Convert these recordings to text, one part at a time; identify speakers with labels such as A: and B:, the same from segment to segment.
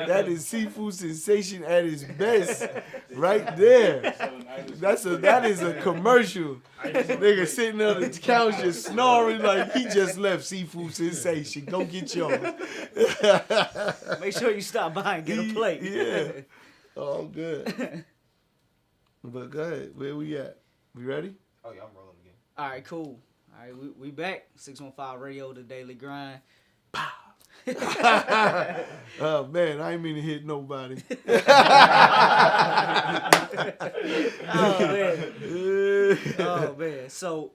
A: That is seafood sensation at its best, right there. That is a commercial. Nigga sitting on the couch just snoring like he just left seafood sensation. Go get yours.
B: Make sure you stop by and get a plate.
A: Yeah. All good. But go ahead. Where we at? We ready?
C: Oh yeah, I'm rolling again.
B: All right, cool. All right, we back. 615 Radio, The Daily Grind.
A: Pow. Oh man, I ain't mean to hit nobody.
B: Oh man. So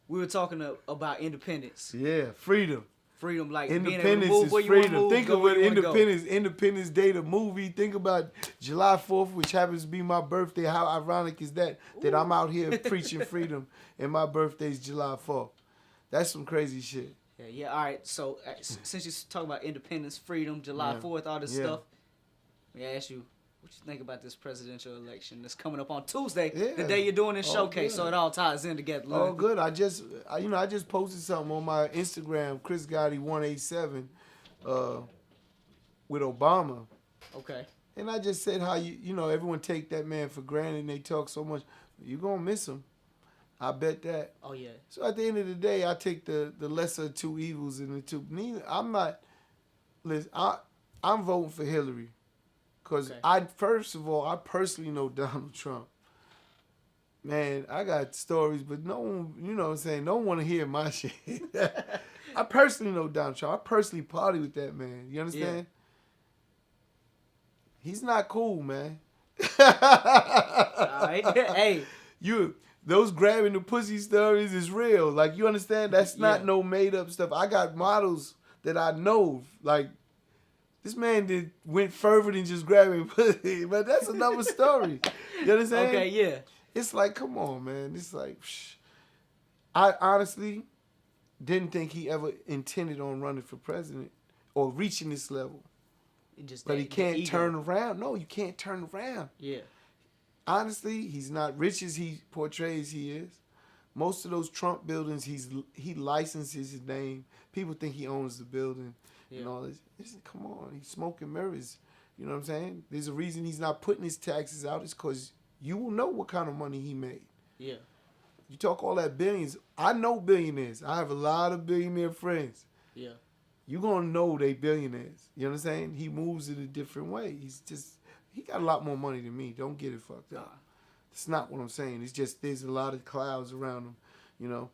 B: we were talking about independence.
A: Yeah, freedom.
B: Freedom, like
A: Independence
B: being able to move
A: is
B: where you
A: freedom.
B: want to
A: Think
B: move,
A: of
B: where
A: what
B: you wanna go.
A: Independence Day, the movie. Think about July 4th, which happens to be my birthday. How ironic is that? That I'm out here preaching freedom, and my birthday's July 4th. That's some crazy shit.
B: Yeah. All right. So since you're talking about independence, freedom, July 4th, all this stuff, let me ask you, what you think about this presidential election that's coming up on Tuesday, the day you're doing this showcase?
A: Good.
B: So it all ties in together.
A: Oh, good. I just posted something on my Instagram, Chris Gotti 187, with Obama.
B: Okay.
A: And I just said how everyone take that man for granted and they talk so much. You're gonna miss him. I bet that.
B: Oh yeah.
A: So at the end of the day, I take the lesser of two evils in the two. I'm not. Listen, I'm voting for Hillary, because first of all, I personally know Donald Trump. Man, I got stories, but no one, you know what I'm saying, no one want to hear my shit. I personally know Donald Trump. I personally party with that man. You understand? Yeah. He's not cool, man.
B: All right. Hey.
A: Those grabbing the pussy stories is real. Like, you understand? That's not no made up stuff. I got models that I know. Like, this man went further than just grabbing pussy. But that's another story. You understand?
B: Okay, yeah.
A: It's like, come on, man. It's like, I honestly didn't think he ever intended on running for president or reaching this level. But he can't turn around. No, you can't turn around.
B: Yeah.
A: Honestly, he's not rich as he portrays he is. Most of those Trump buildings, he licenses his name. People think he owns the building and all this. Come on, he's smoking mirrors. You know what I'm saying? There's a reason he's not putting his taxes out. It's because you will know what kind of money he made.
B: Yeah.
A: You talk all that billions. I know billionaires. I have a lot of billionaire friends.
B: Yeah.
A: You're going to know they billionaires. You know what I'm saying? He moves in a different way. He got a lot more money than me. Don't get it fucked up. That's not what I'm saying. It's just there's a lot of clouds around him, you know.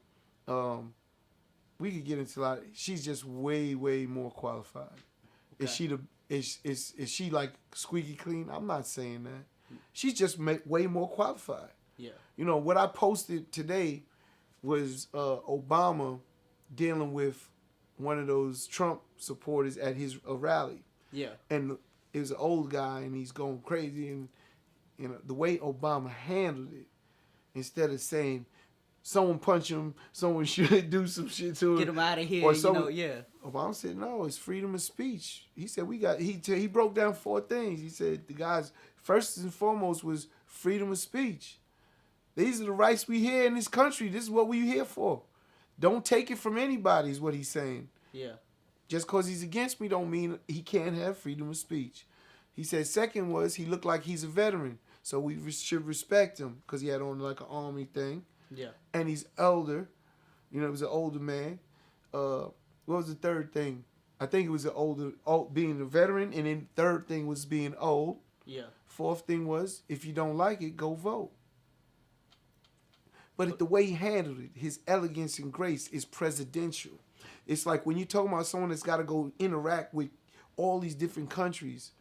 A: We could get into a lot. She's just way, way more qualified. Okay. Is she like squeaky clean? I'm not saying that. She's just way more qualified.
B: Yeah.
A: You know, what I posted today was Obama dealing with one of those Trump supporters at his rally. Yeah. And it was an old guy, and he's going crazy. And the way Obama handled it, instead of saying, someone punch him, someone should do some shit to him.
B: Get him out of here,
A: Obama said, no, it's freedom of speech. He said, he broke down 4 things. He said, the guys, first and foremost was freedom of speech. These are the rights we hear in this country. This is what we here for. Don't take it from anybody is what he's saying. Yeah. Just because he's against me don't mean he can't have freedom of speech. He said second was he looked like he's a veteran. So we should respect him because he had on like an army thing. Yeah. And he's elder. You know, he was an older man. What was the third thing? I think it was being a veteran. And then third thing was being old. Yeah. Fourth thing was, if you don't like it, go vote. But the way he handled it, his elegance and grace is presidential. It's like when you're talking about someone that's got to go interact with all these different countries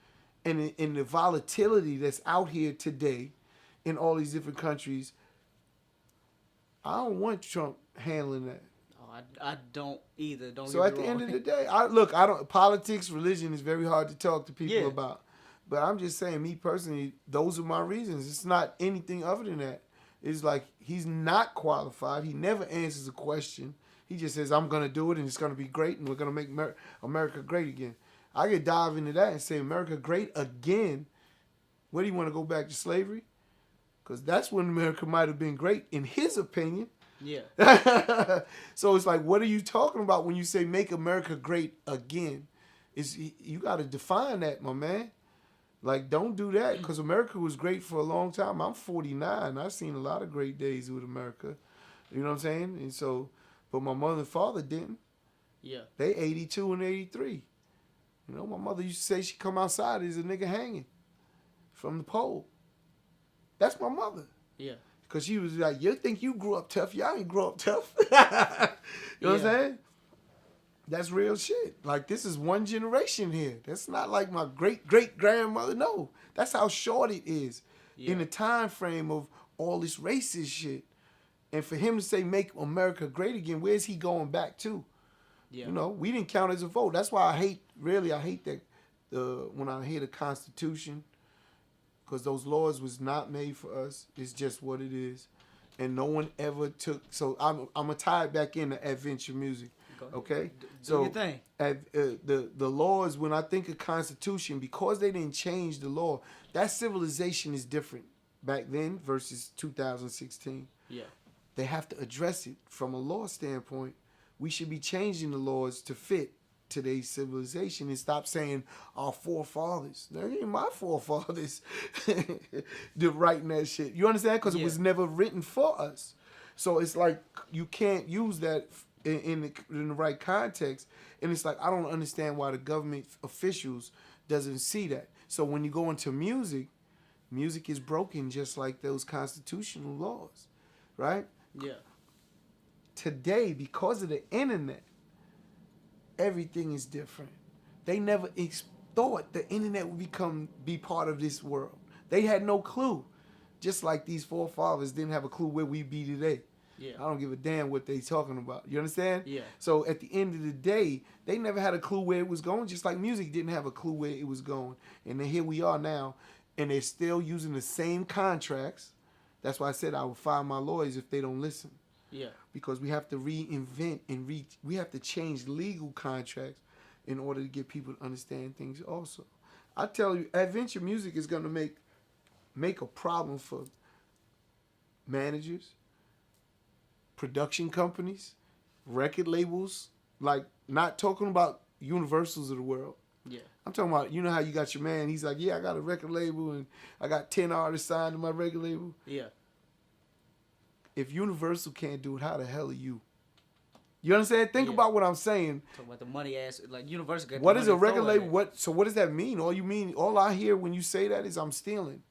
A: and the volatility that's out here today in all these different countries, I don't want Trump handling that.
B: Oh, I don't either.
A: So at the end of the day, politics, religion is very hard to talk to people about. But I'm just saying, me personally, those are my reasons. It's not anything other than that. It's like he's not qualified. He never answers a question. He just says, I'm going to do it, and it's going to be great, and we're going to make America great again. I could dive into that and say, America great again? What, do you want to go back to slavery? Because that's when America might have been great, in his opinion. Yeah. So it's like, what are you talking about when you say make America great again? You got to define that, my man. Like, don't do that, because America was great for a long time. I'm 49. I've seen a lot of great days with America. You know what I'm saying? And so, but my mother and father didn't.
B: Yeah.
A: They 82 and 83. You know, my mother used to say she come outside, there's a nigga hanging from the pole. That's my mother.
B: Yeah.
A: Because she was like, you think you grew up tough? Y'all ain't grew up tough. You know what I'm saying? That's real shit. Like, this is one generation here. That's not like my great-great-grandmother. No. That's how short it is in the time frame of all this racist shit. And for him to say, make America great again, where's he going back to? Yeah. You know, we didn't count as a vote. That's why I hate that when I hear the Constitution, because those laws was not made for us. It's just what it is. And no one ever took. So I'm going to tie it back into adventure music. Okay?
B: Do your thing.
A: The laws, when I think of Constitution, because they didn't change the law, that civilization is different back then versus 2016. Yeah. They have to address it from a law standpoint. We should be changing the laws to fit today's civilization and stop saying our forefathers. They ain't my forefathers writing that shit. You understand? Because it was never written for us. So it's like you can't use that in the right context. And it's like, I don't understand why the government officials doesn't see that. So when you go into music is broken just like those constitutional laws, right? Yeah. Today, because of the internet, everything is different. They never thought the internet would be part of this world. They had no clue. Just like these forefathers didn't have a clue where we be today. Yeah. I don't give a damn what they talking about. You understand? Yeah. So at the end of the day, they never had a clue where it was going, just like music didn't have a clue where it was going. And then here we are now, and they're still using the same contracts. That's why I said I would fire my lawyers if they don't listen. Yeah. Because we have to reinvent and we have to change legal contracts in order to get people to understand things also. I tell you, adventure music is going to make a problem for managers, production companies, record labels, like not talking about Universals of the world. Yeah. I'm talking about, you know how you got your man, he's like, yeah, I got a record label and I got 10 artists signed to my record label. Yeah. If Universal can't do it, how the hell are you? You understand? Think about what I'm saying.
B: Talk about the money ass, like Universal.
A: What is a record label? So what does that mean? All I hear when you say that is I'm stealing.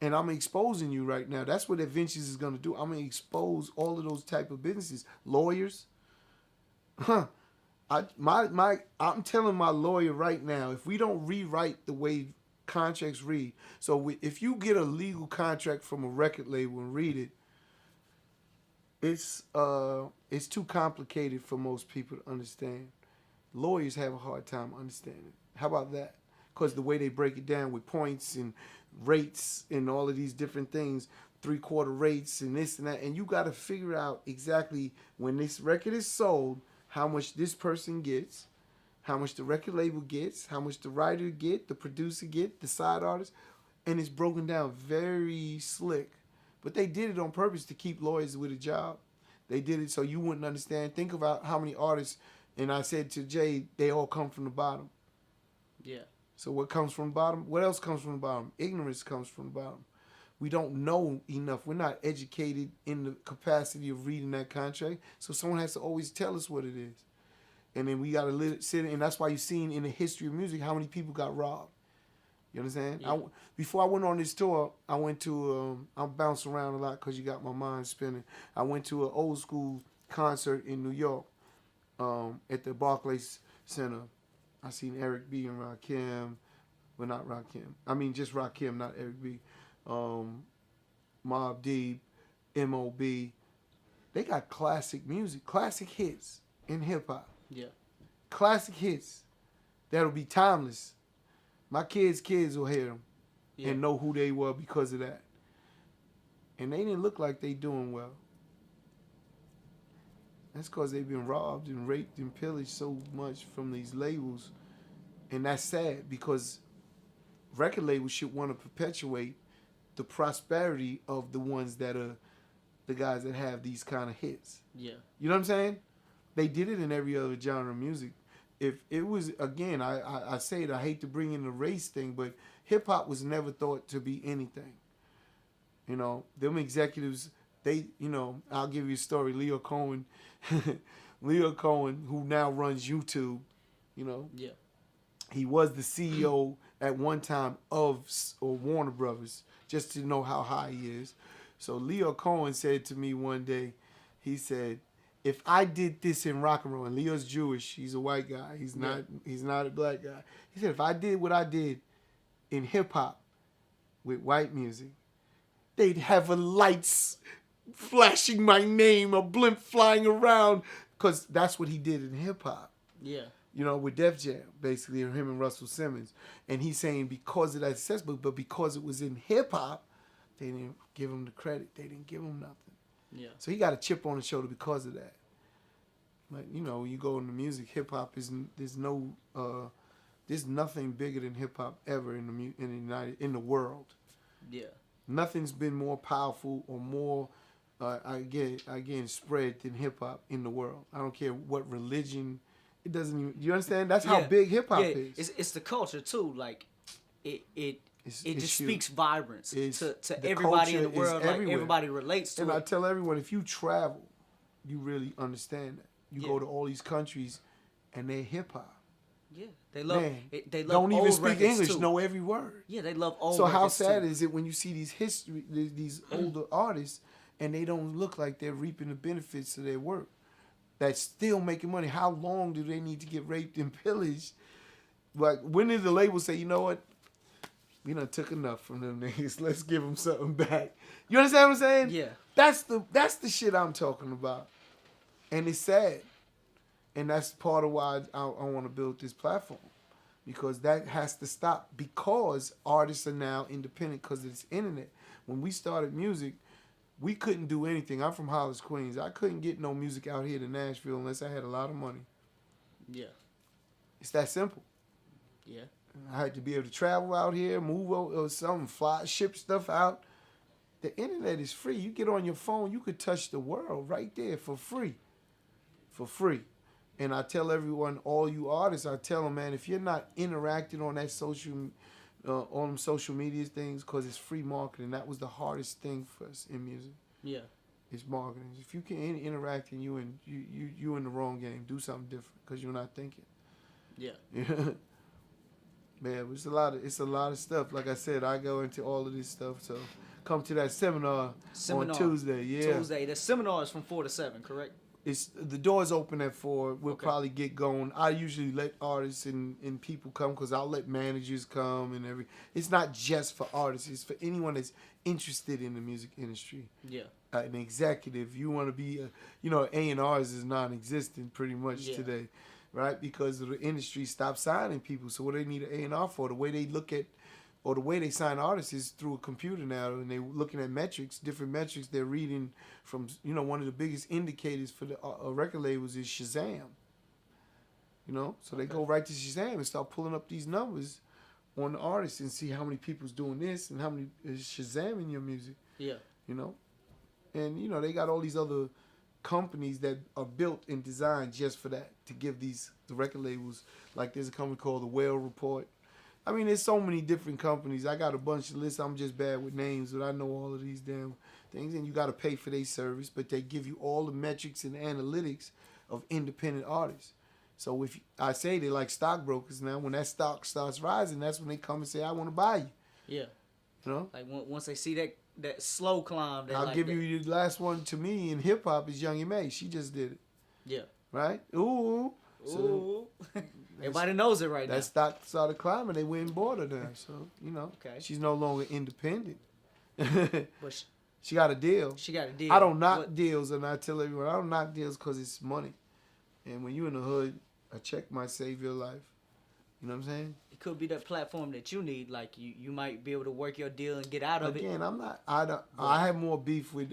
A: And I'm exposing you right now. That's what Adventures is going to do. I'm going to expose all of those type of businesses. Lawyers. I'm telling my lawyer right now, if we don't rewrite the way contracts read, if you get a legal contract from a record label and read it, it's too complicated for most people to understand. Lawyers have a hard time understanding. How about that? Because the way they break it down with points and rates and all of these different things, 3/4 rates and this and that, and you got to figure out exactly when this record is sold, how much this person gets, how much the record label gets, how much the writer get, the producer get, the side artist, and it's broken down very slick. But they did it on purpose to keep lawyers with a job. They did it so you wouldn't understand. Think about how many artists, and I said to Jay, they all come from the bottom. Yeah. So what comes from the bottom? What else comes from the bottom? Ignorance comes from the bottom. We don't know enough. We're not educated in the capacity of reading that contract. So someone has to always tell us what it is. And then we got to sit in, and that's why you've seen in the history of music how many people got robbed. You understand? Yeah. Before I went on this tour, I went to, I'm bouncing around a lot because you got my mind spinning. I went to an old school concert in New York at the Barclays Center. I seen Eric B. and Rakim. Well, not Rakim. I mean, just Rakim, not Eric B. Mobb Deep, M.O.B. They got classic music, classic hits in hip-hop. Yeah. Classic hits that'll be timeless. My kids' will hear them and know who they were because of that. And they didn't look like they doing well. That's because they've been robbed and raped and pillaged so much from these labels. And that's sad because record labels should want to perpetuate the prosperity of the ones that are the guys that have these kind of hits. Yeah. You know what I'm saying? They did it in every other genre of music. if it was, again, I say it, I hate to bring in the race thing, but hip hop was never thought to be anything. You know, them executives, they, you know, I'll give you a story. Leo Cohen, Leo Cohen, who now runs YouTube, you know,
B: Yeah.
A: he was the CEO at one time of Warner Brothers, just to know how high he is. So Leo Cohen said to me one day, he said, if I did this in rock and roll, and Leo's Jewish, he's a white guy, he's not a black guy. He said, if I did what I did in hip hop with white music, they'd have a lights flashing my name, a blimp flying around, because that's what he did in hip hop.
B: Yeah.
A: You know, with Def Jam, basically, him and Russell Simmons. And he's saying because of that success, but because it was in hip hop, they didn't give him the credit. They didn't give him nothing.
B: Yeah.
A: So he got a chip on his shoulder because of that. But, you know, you go into music, hip hop there's nothing bigger than hip hop ever in the world.
B: Yeah. Nothing's
A: been more powerful or more again spread than hip hop in the world. I don't care what religion. It doesn't even. You understand? That's how big hip hop is.
B: It's the culture too. Like it just speaks vibrance to everybody in the world. Like everybody relates to it.
A: And I tell everyone, if you travel, you really understand that. You go to all these countries, and they're hip hop.
B: Yeah, they love. They love.
A: Don't even
B: old
A: speak English.
B: Too.
A: Know every word.
B: Yeah, they love old.
A: So how sad is it when you see these older artists, and they don't look like they're reaping the benefits of their work? That's still making money. How long do they need to get raped and pillaged? Like, when did the label say, you know what? We done took enough from them niggas. Let's give them something back. You understand what I'm saying?
B: Yeah.
A: That's the shit I'm talking about. And it's sad. And that's part of why I want to build this platform. Because that has to stop. Because artists are now independent because of this internet. When we started music, we couldn't do anything. I'm from Hollis, Queens. I couldn't get no music out here to Nashville unless I had a lot of money.
B: Yeah.
A: It's that simple.
B: Yeah.
A: I had to be able to travel out here, move or something, fly, ship stuff out. The internet is free. You get on your phone, you could touch the world right there for free. For free. And I tell everyone, all you artists, I tell them, man, if you're not interacting on that on social media things, because it's free marketing. That was the hardest thing for us in music.
B: Yeah,
A: it's marketing. If you can interact and you in the wrong game, do something different because you're not thinking.
B: Yeah.
A: Man, it's a lot of stuff. Like I said, I go into all of this stuff. So come to that seminar on Tuesday. Yeah,
B: Tuesday. The seminar is from 4 to 7, correct?
A: The doors open at 4. We'll probably get going. I usually let artists and people come because I'll let managers come and it's not just for artists. It's for anyone that's interested in the music industry.
B: Yeah.
A: An executive. You want to be A&Rs is non-existent pretty much today, right? Because the industry stopped signing people. So what do they need an A&R for? The way they look at or the way they sign artists is through a computer now, and they're looking at different metrics they're reading from, one of the biggest indicators for the record labels is Shazam. So they go right to Shazam and start pulling up these numbers on the artists and see how many people's doing this and how many is Shazam in your music.
B: Yeah.
A: And, they got all these other companies that are built and designed just for that, to give the record labels, like there's a company called the Whale Report. I mean, there's so many different companies. I got a bunch of lists. I'm just bad with names, but I know all of these damn things. And you got to pay for their service, but they give you all the metrics and analytics of independent artists. So if I say they're like stockbrokers now, when that stock starts rising, that's when they come and say, I want to buy you.
B: Yeah. Like once they see that slow climb.
A: I'll give you the last one to me in hip hop is Young M.A. She just did it.
B: Yeah.
A: Right? Ooh.
B: Ooh. Everybody knows it right now.
A: That stock started climbing. They went and bought her now. So, she's no longer independent.
B: But
A: she got a deal. I don't knock deals, and I tell everyone, I don't knock deals because it's money. And when you're in the hood, a check might save your life. You know what I'm saying?
B: It could be that platform that you need. Like, you might be able to work your deal and get out of it.
A: Again, I have more beef with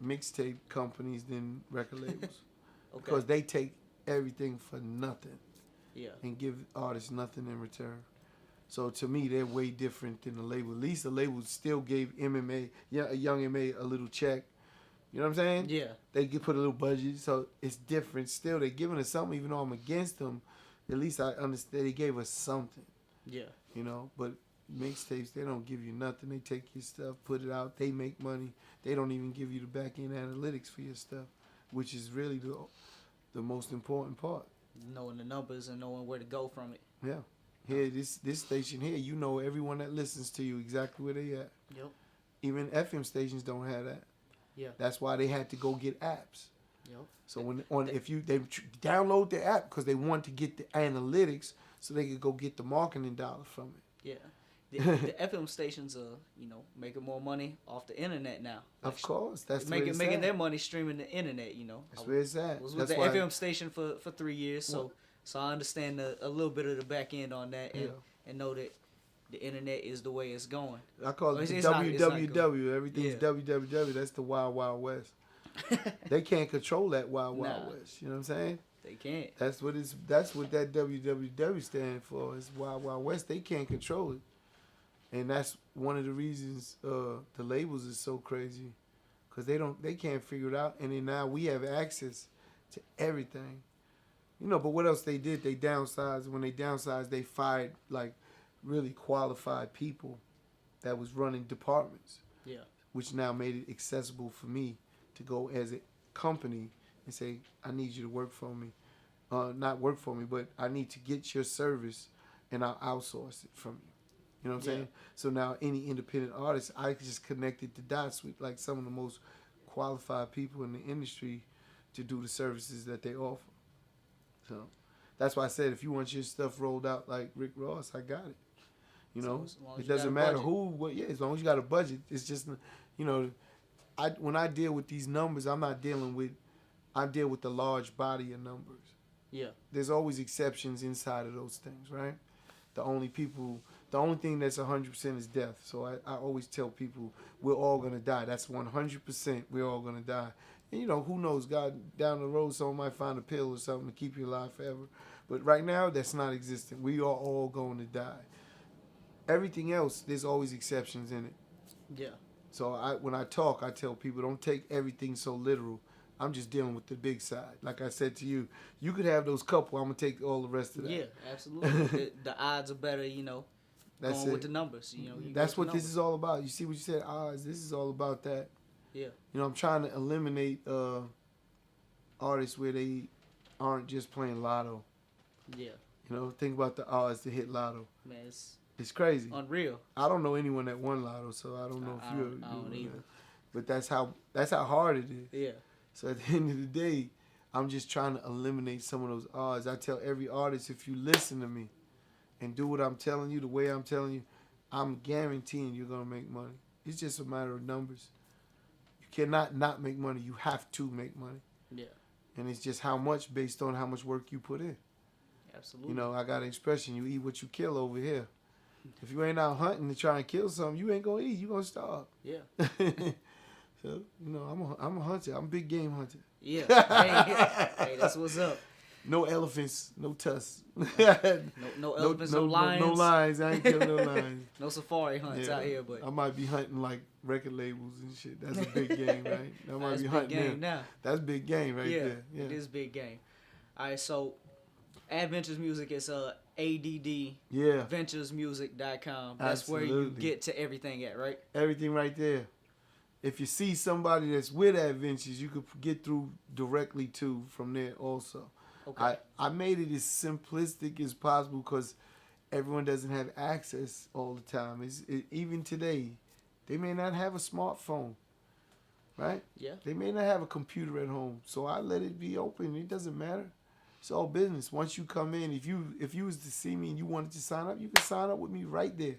A: mixtape companies than record labels. Because they take everything for nothing.
B: Yeah. And
A: give artists nothing in return. So to me, they're way different than the label. At least the label still gave Young M.A. a little check. You know what I'm saying?
B: Yeah.
A: They could put a little budget, so it's different. Still, they're giving us something, even though I'm against them. at least I understand they gave us something.
B: Yeah.
A: You know, but mixtapes, they don't give you nothing. They take your stuff, put it out, they make money. They don't even give you the back end analytics for your stuff, which is really the most important part.
B: Knowing the numbers and knowing where to go from it.
A: Yeah. Here, this station here, you know everyone that listens to you exactly where they at.
B: Yep.
A: Even FM stations don't have that.
B: Yeah.
A: That's why they had to go get apps.
B: Yep.
A: So they download the app because they want to get the analytics so they could go get the marketing dollar from it.
B: Yeah. The FM stations are, making more money off the internet now.
A: Of course, that's
B: making their money streaming the internet.
A: That's where it's at.
B: I was with the FM station for 3 years, so I understand a little bit of the back end on that, and know that the internet is the way it's going.
A: I call it the WWW. Everything's WWW. That's the Wild Wild West. They can't control that Wild Wild West. You know what I'm saying?
B: They can't.
A: That's what that WWW stands for. It's Wild Wild West. They can't control it. And that's one of the reasons the labels is so crazy, because they can't figure it out. And then now we have access to everything, But what else they did? They downsized. When they downsized, they fired like really qualified people that was running departments.
B: Yeah.
A: Which now made it accessible for me to go as a company and say, I need you to work for me, not work for me, but I need to get your service, and I'll outsource it from you. You know what I'm saying? So now any independent artist, I just connected the dots with like some of the most qualified people in the industry to do the services that they offer. So that's why I said, if you want your stuff rolled out like Rick Ross, I got it. It doesn't matter who, as long as you got a budget. It's just, when I deal with these numbers, I deal with the large body of numbers.
B: Yeah.
A: There's always exceptions inside of those things, right? The only thing that's 100% is death. So I always tell people, we're all going to die. That's 100%. We're all going to die. And, who knows? God, down the road, someone might find a pill or something to keep you alive forever. But right now, that's not existent. We are all going to die. Everything else, there's always exceptions in it.
B: Yeah.
A: So when I talk, I tell people, don't take everything so literal. I'm just dealing with the big side. Like I said to you, you could have those couple. I'm going to take all the rest of that.
B: Yeah, absolutely. the odds are better,
A: That's
B: going
A: it.
B: with the numbers.
A: That's what this is all about. You see what you said, odds. This is all about that.
B: Yeah.
A: I'm trying to eliminate artists where they aren't just playing lotto.
B: Yeah.
A: Think about the odds to hit lotto.
B: Man,
A: it's crazy.
B: Unreal.
A: I don't know anyone that won lotto, so I don't know if you
B: don't either.
A: But that's how hard it is.
B: Yeah.
A: So at the end of the day, I'm just trying to eliminate some of those odds. I tell every artist, if you listen to me and do what I'm telling you, the way I'm telling you, I'm guaranteeing you're going to make money. It's just a matter of numbers. You cannot not make money. You have to make money.
B: Yeah.
A: And it's just how much based on how much work you put in.
B: Absolutely.
A: I got an expression, you eat what you kill over here. If you ain't out hunting to try and kill something, you ain't going to eat. You're going to starve.
B: Yeah.
A: So, I'm a hunter. I'm a big game hunter.
B: Yeah. Hey, that's what's up.
A: No elephants, no tusks.
B: No elephants, no lions.
A: No lions. I ain't killing no lions.
B: No safari hunts out here, but
A: I might be hunting like record labels and shit. That's a big game, right? I might be hunting
B: big game now.
A: That's big game right there. Yeah,
B: it is big game. All right, so Adventures Music is ADD.
A: Yeah.
B: VenturesMusic.com. That's where you get to everything at, right?
A: Everything right there. If you see somebody that's with Adventures, you could get through directly to from there also.
B: Okay.
A: I made it as simplistic as possible because everyone doesn't have access all the time. Even today, they may not have a smartphone, right?
B: Yeah.
A: They may not have a computer at home. So I let it be open. It doesn't matter. It's all business. Once you come in, if you was to see me and you wanted to sign up, you can sign up with me right there.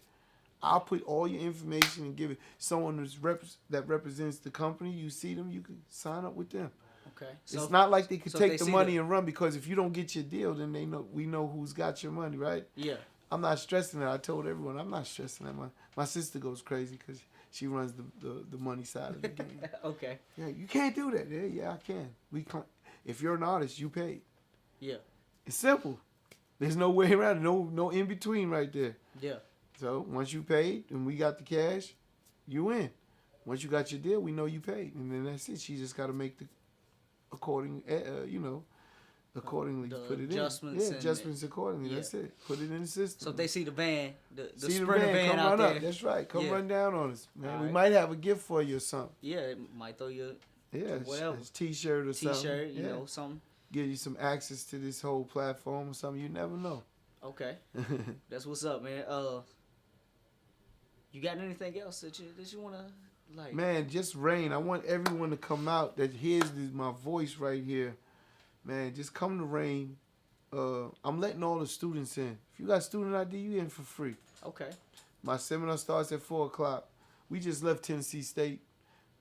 A: I'll put all your information and give it someone that represents the company. You see them, you can sign up with them.
B: Okay.
A: It's not like they could take the money and run, because if you don't get your deal, then we know who's got your money, right?
B: Yeah.
A: I'm not stressing that. I told everyone I'm not stressing that. My sister goes crazy because she runs the money side of the game.
B: Okay.
A: Yeah, you can't do that. Yeah, I can. If you're an artist, you pay.
B: Yeah.
A: It's simple. There's no way around it. No in between right there.
B: Yeah.
A: So once you paid and we got the cash, you in. Once you got your deal, we know you paid, and then that's it. She just got to make the according, accordingly. Put it
B: adjustments.
A: Yeah, adjustments accordingly. Yeah. That's it. Put it in the system.
B: So if they see the van, the
A: see
B: Sprinter van
A: come
B: out
A: run
B: there.
A: Up. That's right. Come run down on us, man. We
B: right.
A: might have a gift for you or something.
B: Yeah, it might throw you whatever.
A: A T-shirt or something.
B: T-shirt, you know, something.
A: Give you some access to this whole platform or something. You never know.
B: Okay. That's what's up, man. You got anything else that you want to, like?
A: Man, just Rain. I want everyone to come out that hears my voice right here. Man, just come to Rain. I'm letting all the students in. If you got student ID, you in for free.
B: Okay.
A: My seminar starts at 4 o'clock. We just left Tennessee State,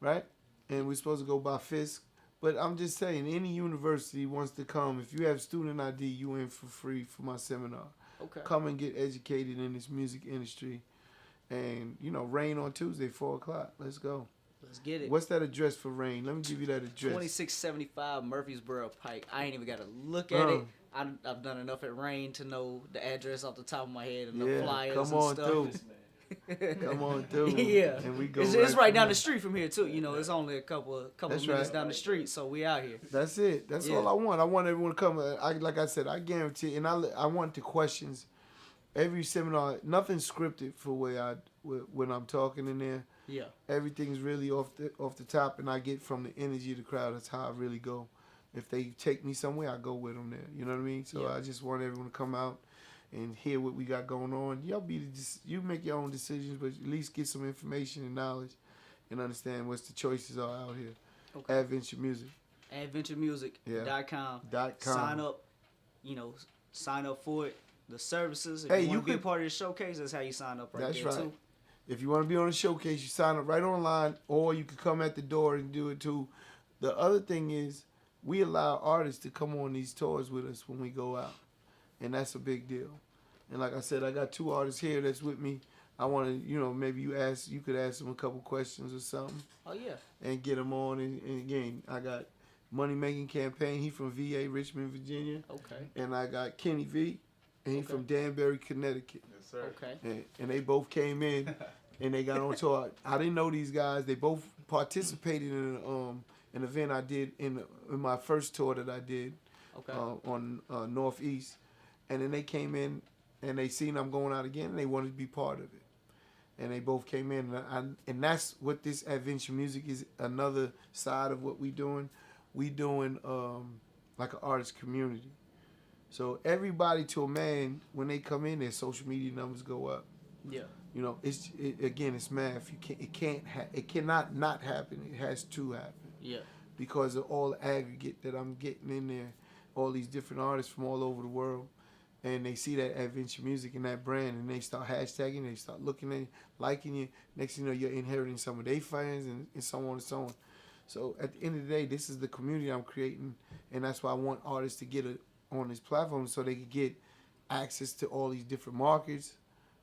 A: right? And we're supposed to go by Fisk. But I'm just saying, any university wants to come. If you have student ID, you in for free for my seminar.
B: Okay.
A: Come and get educated in this music industry. And, Rain on Tuesday, 4 o'clock. Let's go.
B: Let's get it.
A: What's that address for Rain? Let me give you that address.
B: 2675 Murfreesboro Pike. I ain't even got to look at it. I've done enough at Rain to know the address off the top of my head and the flyers
A: come on
B: and stuff.
A: Through. Come on through.
B: Yeah.
A: And we go
B: it's right down the street from here, too. It's only a couple
A: That's
B: minutes down the street, so we out here.
A: That's it. That's all I want. I want everyone to come. Like I said, I guarantee, and I want the questions. Every seminar, nothing's scripted for when I'm talking in there.
B: Yeah.
A: Everything's really off the top, and I get from the energy of the crowd. That's how I really go. If they take me somewhere, I go with them there. You know what I mean? So I just want everyone to come out and hear what we got going on. You make your own decisions, but at least get some information and knowledge and understand what the choices are out here.
B: Okay.
A: Adventure Music.
B: AdventureMusic.com. Sign up for it. The services. If you want to be a part of the showcase, that's how you sign up right there, too.
A: If you want to be on the showcase, you sign up right online, or you can come at the door and do it, too. The other thing is, we allow artists to come on these tours with us when we go out, and that's a big deal. And like I said, I got 2 artists here that's with me. I want to, maybe you could ask them a couple questions or something.
B: Oh, yeah.
A: And get them on. And again, I got Money Making Campaign. He from VA, Richmond, Virginia.
B: Okay.
A: And I got Kenny V. And he from Danbury, Connecticut.
C: Yes, sir.
B: Okay.
A: And they both came in, and they got on tour. I didn't know these guys. They both participated in an event I did in my first tour that I did on Northeast. And then they came in, and they seen I'm going out again, and they wanted to be part of it. And they both came in, and that's what this Adventure Music is, another side of what we doing. We doing like an artist community. So everybody, to a man, when they come in, their social media numbers go up.
B: Yeah.
A: It's math. It cannot not happen. It has to happen.
B: Yeah.
A: Because of all the aggregate that I'm getting in there, all these different artists from all over the world, and they see that Adventure Music and that brand, and they start hashtagging, they start looking at you, liking you. Next thing you know, you're inheriting some of their fans and so on and so on. So at the end of the day, this is the community I'm creating, and that's why I want artists to get on this platform so they can get access to all these different markets,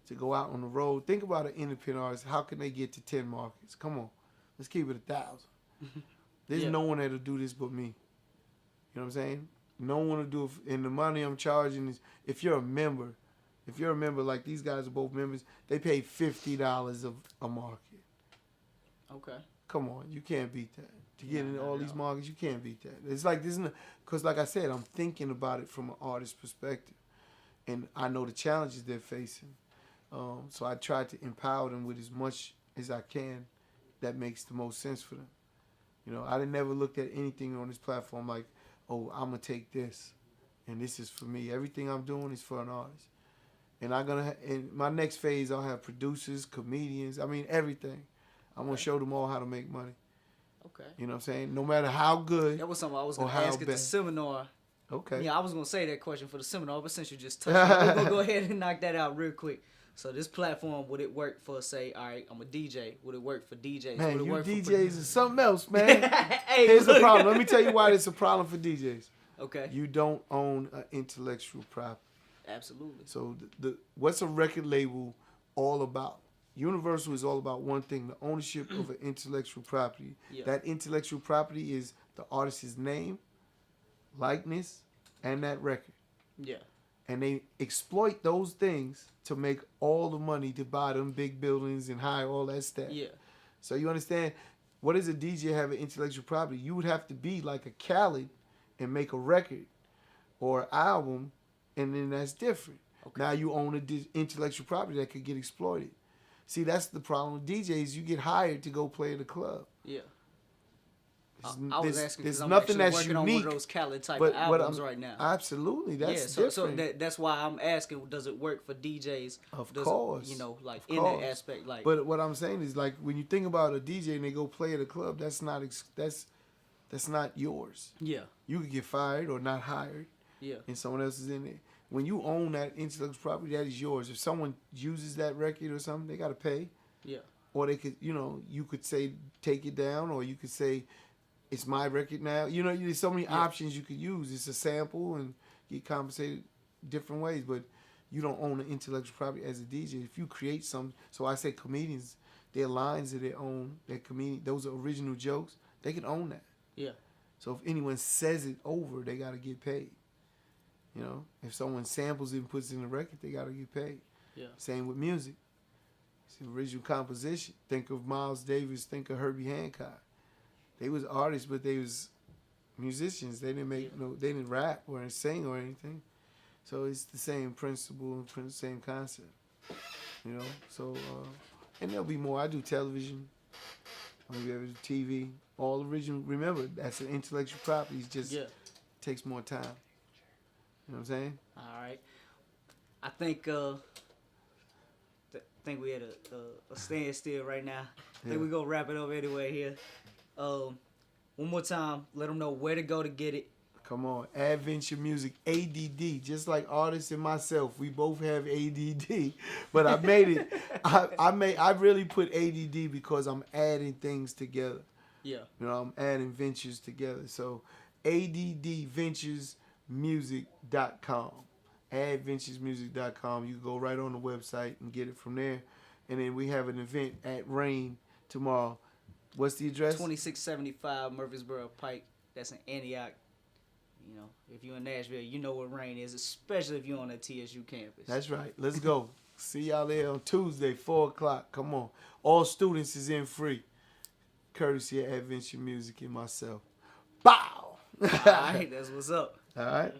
A: to go out on the road. Think about an independent artist. How can they get to 10 markets? Come on. Let's keep it 1,000. There's no one that'll do this but me. You know what I'm saying? No one will do it. And the money I'm charging is, if you're a member, like these guys are both members, they pay $50 a market.
B: Okay.
A: Come on. You can't beat that. To get into all these markets, you can't beat that. It's like this, because like I said, I'm thinking about it from an artist's perspective, and I know the challenges they're facing. So I try to empower them with as much as I can that makes the most sense for them. I didn't never looked at anything on this platform like, oh, I'm gonna take this, and this is for me. Everything I'm doing is for an artist, and in my next phase, I'll have producers, comedians. I mean, everything. I'm gonna show them all how to make money.
B: Okay.
A: You know what I'm saying? No matter how good.
B: That was something I was going to ask at the seminar.
A: Okay.
B: Yeah, I was going to say that question for the seminar, but since you just touched on it, we're going to go ahead and knock that out real quick. So this platform, would it work for, say, all right, I'm a DJ. Would it work for DJs?
A: Man,
B: would it work
A: DJs
B: for
A: is something else, man.
B: Hey,
A: here's the problem. Let me tell you why it's a problem for DJs.
B: Okay.
A: You don't own an intellectual property.
B: Absolutely.
A: So what's a record label all about? Universal is all about one thing, the ownership of an intellectual property. Yeah. That intellectual property is the artist's name, likeness, and that record.
B: Yeah.
A: And they exploit those things to make all the money to buy them big buildings and hire all that stuff.
B: Yeah.
A: So you understand, what does a DJ have an intellectual property? You would have to be like a Khaled and make a record or album, and then that's different.
B: Okay.
A: Now you own intellectual property that could get exploited. See, that's the problem with DJs. You get hired to go play at a club.
B: Yeah. I was asking because I'm
A: nothing
B: actually
A: that's
B: working
A: unique,
B: on one of those Khaled type of albums right now.
A: Absolutely, that's
B: different. So
A: different.
B: that's why I'm asking, does it work for DJs?
A: Of course.
B: You know, like in that aspect. Like,
A: but what I'm saying is, like, when you think about a DJ and they go play at a club, that's not yours.
B: Yeah.
A: You could get fired or not hired.
B: Yeah.
A: And someone else is in there. When you own that intellectual property, that is yours. If someone uses that record or something, they got to pay.
B: Yeah.
A: Or they could, you could say take it down, or you could say it's my record now. There's so many options you could use. It's a sample and get compensated different ways, but you don't own the intellectual property as a DJ. If you create some, so I say comedians, their lines are their own. Those are original jokes. They can own that.
B: Yeah. So
A: if anyone says it over, they got to get paid. If someone samples it and puts it in the record, they got to get paid.
B: Yeah.
A: Same with music. It's the original composition. Think of Miles Davis. Think of Herbie Hancock. They was artists, but they was musicians. They didn't they didn't rap or sing or anything. So it's the same principle and same concept. So and there'll be more. I do television. I'm gonna do TV. All original. Remember, that's an intellectual property. It just takes more time. You know what I'm saying?
B: All right. I think we at a standstill right now. I think we're gonna wrap it up anyway here. One more time, let them know where to go to get it.
A: Come on, Adventure Music, ADD. Just like artists and myself, we both have ADD. But I made it. I really put ADD because I'm adding things together.
B: Yeah.
A: I'm adding ventures together. So addventuresmusic.com. Adventuresmusic.com. You can go right on the website and get it from there. And then we have an event at Rain tomorrow. What's the address?
B: 2675 Murfreesboro Pike. That's in Antioch. If you're in Nashville, you know what Rain is, especially if you're on the TSU campus.
A: That's right. Let's go. See y'all there on Tuesday, 4 o'clock. Come on. All students is in free. Courtesy of Adventure Music and myself. Bow!
B: All right, that's what's up.
A: All right.